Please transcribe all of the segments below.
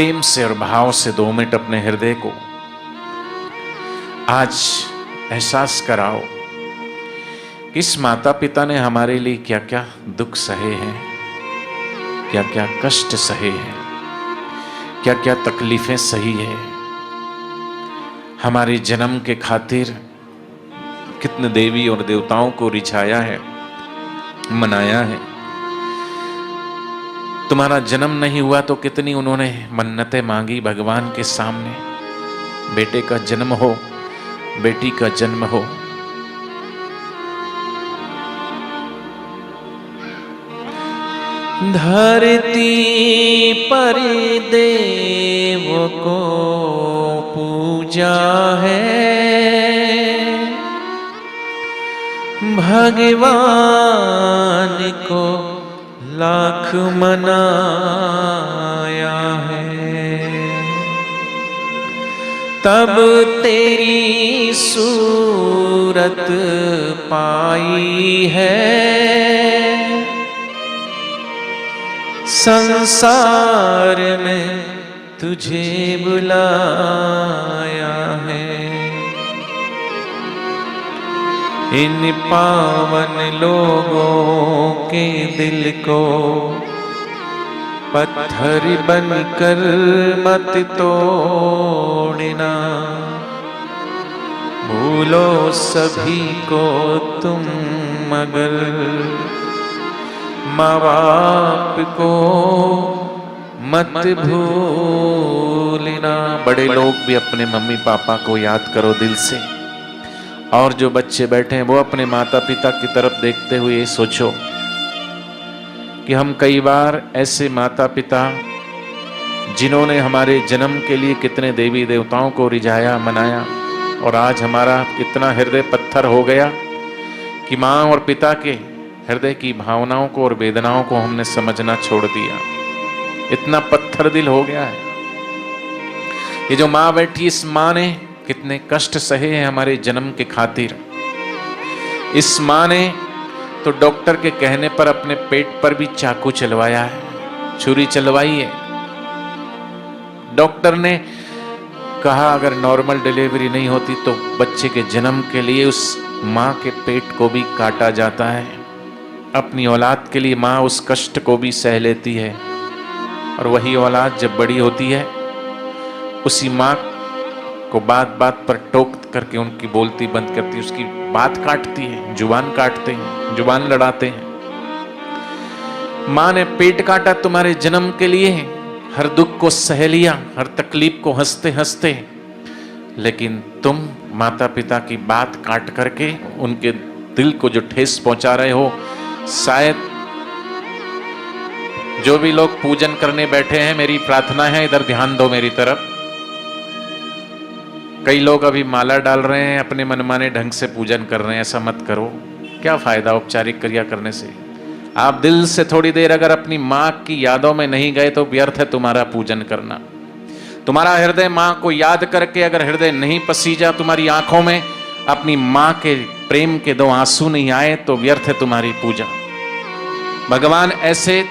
प्रेम से और भाव से 2 मिनट अपने हृदय को आज एहसास कराओ कि इस माता पिता ने हमारे लिए क्या क्या दुख सहे हैं, क्या क्या कष्ट सहे हैं, क्या क्या तकलीफें सही है। हमारे जन्म के खातिर कितने देवी और देवताओं को रिझाया है, मनाया है। तुम्हारा जन्म नहीं हुआ तो कितनी उन्होंने मन्नतें मांगी भगवान के सामने। बेटे का जन्म हो, बेटी का जन्म हो। धरती पर देव को पूजा है, भगवान को लाख मनाया है। तब तेरी सूरत पाई है, संसार में तुझे बुलाया है। इन पावन लोगों के दिल को पत्थर बनकर मत तोड़ना, भूलो सभी को तुम मगर माँ बाप को मत भूलना। बड़े लोग भी अपने मम्मी पापा को याद करो दिल से, और जो बच्चे बैठे हैं वो अपने माता पिता की तरफ देखते हुए ये सोचो कि हम कई बार ऐसे माता पिता जिन्होंने हमारे जन्म के लिए कितने देवी देवताओं को रिझाया मनाया, और आज हमारा इतना हृदय पत्थर हो गया कि माँ और पिता के हृदय की भावनाओं को और वेदनाओं को हमने समझना छोड़ दिया। इतना पत्थर दिल हो गया है। ये जो माँ बैठी, इस माँ ने कितने कष्ट सहे हैं हमारे जन्म के खातिर। इस माँ ने तो डॉक्टर के कहने पर अपने पेट पर भी चाकू चलवाया है, छुरी चलवाई है। डॉक्टर ने कहा अगर नॉर्मल डिलीवरी नहीं होती तो बच्चे के जन्म के लिए उस माँ के पेट को भी काटा जाता है। अपनी औलाद के लिए माँ उस कष्ट को भी सह लेती है, और वही औलाद जब बड़ी होती है उसी माँ को बात बात पर टोक करके उनकी बोलती बंद करती है, उसकी बात काटती है, जुबान काटते हैं, जुबान लड़ाते हैं। माँ ने पेट काटा तुम्हारे जन्म के लिए, हर दुख को सह लिया, हर तकलीफ को हंसते हंसते, लेकिन तुम माता पिता की बात काट करके उनके दिल को जो ठेस पहुंचा रहे हो। शायद जो भी लोग पूजन करने बैठे हैं, मेरी प्रार्थना है इधर ध्यान दो मेरी तरफ। कई लोग अभी माला डाल रहे हैं, अपने मनमाने ढंग से पूजन कर रहे हैं। ऐसा मत करो, क्या फायदा औपचारिक क्रिया करने से। आप दिल से थोड़ी देर अगर अपनी माँ की यादों में नहीं गए तो व्यर्थ है तुम्हारा पूजन करना। तुम्हारा हृदय माँ को याद करके अगर हृदय नहीं पसीजा, तुम्हारी आंखों में अपनी माँ के प्रेम के 2 आंसू नहीं आए तो व्यर्थ है तुम्हारी पूजा। भगवान ऐसे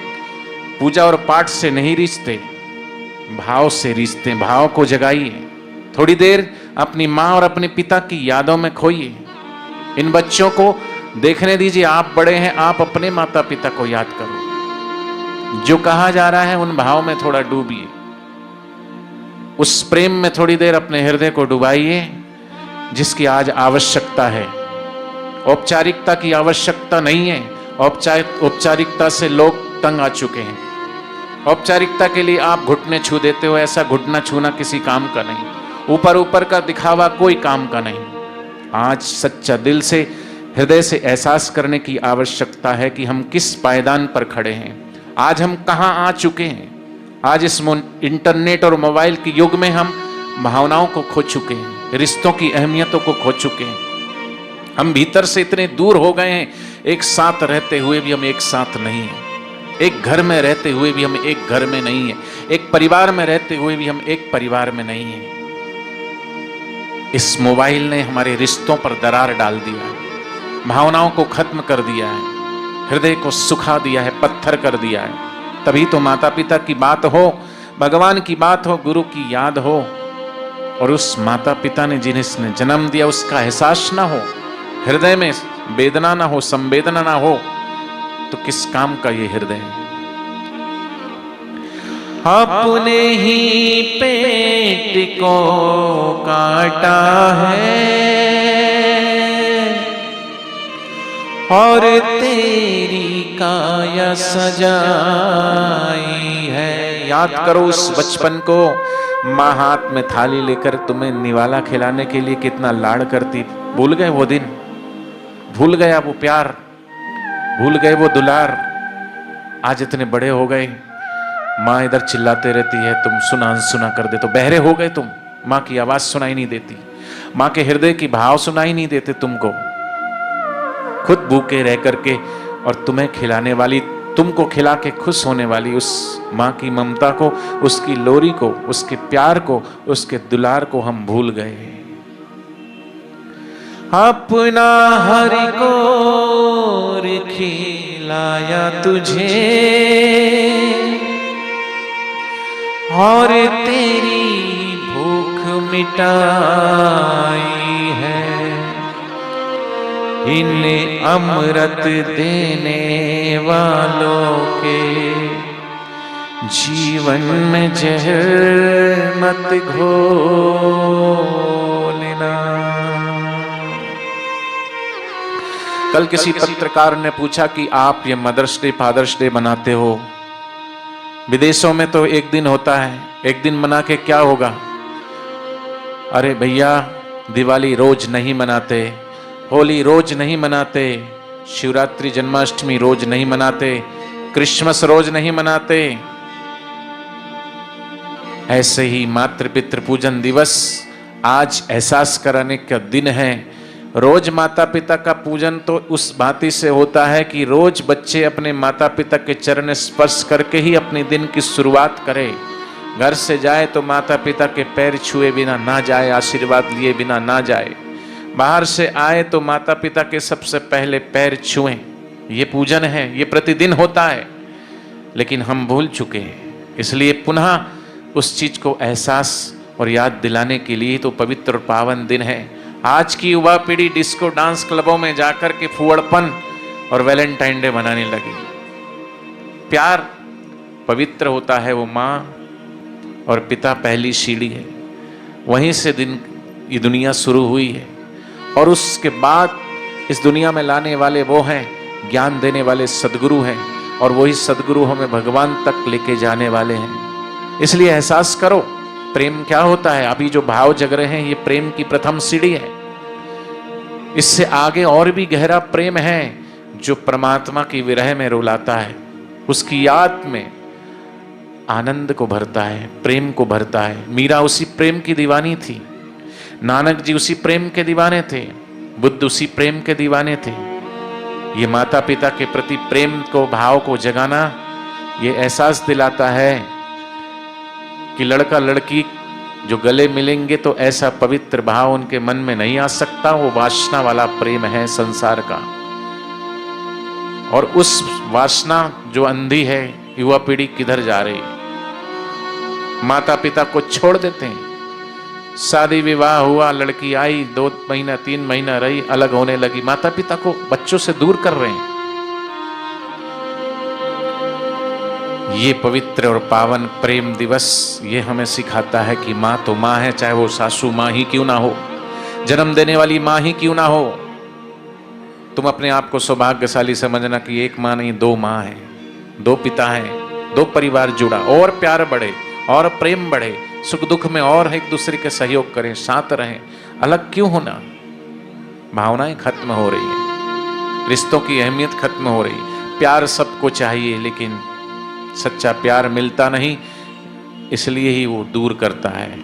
पूजा और पाठ से नहीं रिश्ते, भाव से रिश्ते। भाव को जगाइए, थोड़ी देर अपनी माँ और अपने पिता की यादों में खोइए। इन बच्चों को देखने दीजिए, आप बड़े हैं, आप अपने माता पिता को याद करो। जो कहा जा रहा है उन भाव में थोड़ा डूबिए, उस प्रेम में थोड़ी देर अपने हृदय को डुबाइए जिसकी आज आवश्यकता है। औपचारिकता की आवश्यकता नहीं है। औपचारिकता से लोग तंग आ चुके हैं। औपचारिकता के लिए आप घुटने छू देते हो, ऐसा घुटना छूना किसी काम का नहीं। ऊपर ऊपर का दिखावा कोई काम का नहीं। आज सच्चा दिल से हृदय से एहसास करने की आवश्यकता है कि हम किस पायदान पर खड़े हैं, आज हम कहाँ आ चुके हैं। आज इस इंटरनेट और मोबाइल के युग में हम भावनाओं को खो चुके हैं, रिश्तों की अहमियतों को खो चुके हैं। हम भीतर से इतने दूर हो गए हैं, एक साथ रहते हुए भी हम एक साथ नहीं हैं। एक घर में रहते हुए भी हम एक घर में नहीं हैं। एक परिवार में रहते हुए भी हम एक परिवार में नहीं हैं। इस मोबाइल ने हमारे रिश्तों पर दरार डाल दिया है, भावनाओं को खत्म कर दिया है, हृदय को सुखा दिया है, पत्थर कर दिया है। तभी तो माता पिता की बात हो, भगवान की बात हो, गुरु की याद हो, और उस माता पिता ने जिन्हें जन्म दिया उसका एहसास ना हो, हृदय में वेदना ना हो, संवेदना ना हो, तो किस काम का ये हृदय? अपने ही पेट को काटा है और तेरी काया सजाई है। याद करो उस बचपन को, माँ हाथ में थाली लेकर तुम्हें निवाला खिलाने के लिए कितना लाड़ करती। भूल गए वो दिन? भूल गया वो प्यार? भूल गए वो दुलार? आज इतने बड़े हो गए, माँ इधर चिल्लाते रहती है, तुम सुना अनसुना कर दे, तो बहरे हो गए तुम। माँ की आवाज सुनाई नहीं देती, माँ के हृदय की भाव सुनाई नहीं देते तुमको। खुद भूखे रह करके और तुम्हें खिलाने वाली, तुमको खिला के खुश होने वाली उस माँ की ममता को, उसकी लोरी को, उसके प्यार को, उसके दुलार को हम भूल गए। अपना हरि को खिलाया तुझे और तेरी भूख मिटाई है। इन अमृत देने वालों के जीवन में जहर मत घोलना। कल किसी पत्रकार ने पूछा कि आप ये मदर्स डे, फादर्स डे मनाते हो, विदेशों में तो एक दिन होता है, एक दिन मना के क्या होगा? अरे भैया, दिवाली रोज नहीं मनाते, होली रोज नहीं मनाते, शिवरात्रि जन्माष्टमी रोज नहीं मनाते, क्रिसमस रोज नहीं मनाते। ऐसे ही मातृ पितृ पूजन दिवस आज एहसास कराने का दिन है। रोज माता पिता का पूजन तो उस भांति से होता है कि रोज बच्चे अपने माता पिता के चरण स्पर्श करके ही अपने दिन की शुरुआत करे। घर से जाए तो माता पिता के पैर छुए बिना ना जाए, आशीर्वाद लिए बिना ना जाए। बाहर से आए तो माता पिता के सबसे पहले पैर छुएं। ये पूजन है, ये प्रतिदिन होता है, लेकिन हम भूल चुके हैं। इसलिए पुनः उस चीज को एहसास और याद दिलाने के लिए तो पवित्र और पावन दिन है। आज की युवा पीढ़ी डिस्को डांस क्लबों में जाकर के फुअड़पन और वैलेंटाइन डे मनाने लगी। प्यार पवित्र होता है, वो माँ और पिता पहली सीढ़ी है, वहीं से दिन ये दुनिया शुरू हुई है। और उसके बाद इस दुनिया में लाने वाले वो हैं, ज्ञान देने वाले सदगुरु हैं, और वही सदगुरु हमें भगवान तक लेके जाने वाले हैं। इसलिए एहसास करो प्रेम क्या होता है। अभी जो भाव जग रहे हैं, ये प्रेम की प्रथम सीढ़ी है। इससे आगे और भी गहरा प्रेम है जो परमात्मा की विरह में रुलाता है, उसकी याद में आनंद को भरता है, प्रेम को भरता है। मीरा उसी प्रेम की दीवानी थी, नानक जी उसी प्रेम के दीवाने थे, बुद्ध उसी प्रेम के दीवाने थे। ये माता पिता के प्रति प्रेम को, भाव को जगाना, ये एहसास दिलाता है कि लड़का लड़की जो गले मिलेंगे तो ऐसा पवित्र भाव उनके मन में नहीं आ सकता। वो वासना वाला प्रेम है संसार का, और उस वासना जो अंधी है, युवा पीढ़ी किधर जा रही है? माता पिता को छोड़ देते हैं। शादी विवाह हुआ, लड़की आई, 2 महीना 3 महीना रही, अलग होने लगी, माता पिता को बच्चों से दूर कर रहे हैं। ये पवित्र और पावन प्रेम दिवस ये हमें सिखाता है कि माँ तो माँ है, चाहे वो सासू माँ ही क्यों ना हो, जन्म देने वाली माँ ही क्यों ना हो। तुम अपने आप को सौभाग्यशाली समझना कि एक माँ नहीं, 2 माँ है, 2 पिता हैं, 2 परिवार जुड़ा, और प्यार बढ़े और प्रेम बढ़े, सुख दुख में और एक दूसरे के सहयोग करें, साथ रहें। अलग क्यों होना? भावनाएं खत्म हो रही है, रिश्तों की अहमियत खत्म हो रही है। प्यार सबको चाहिए, लेकिन सच्चा प्यार मिलता नहीं, इसलिए ही वो दूर करता है।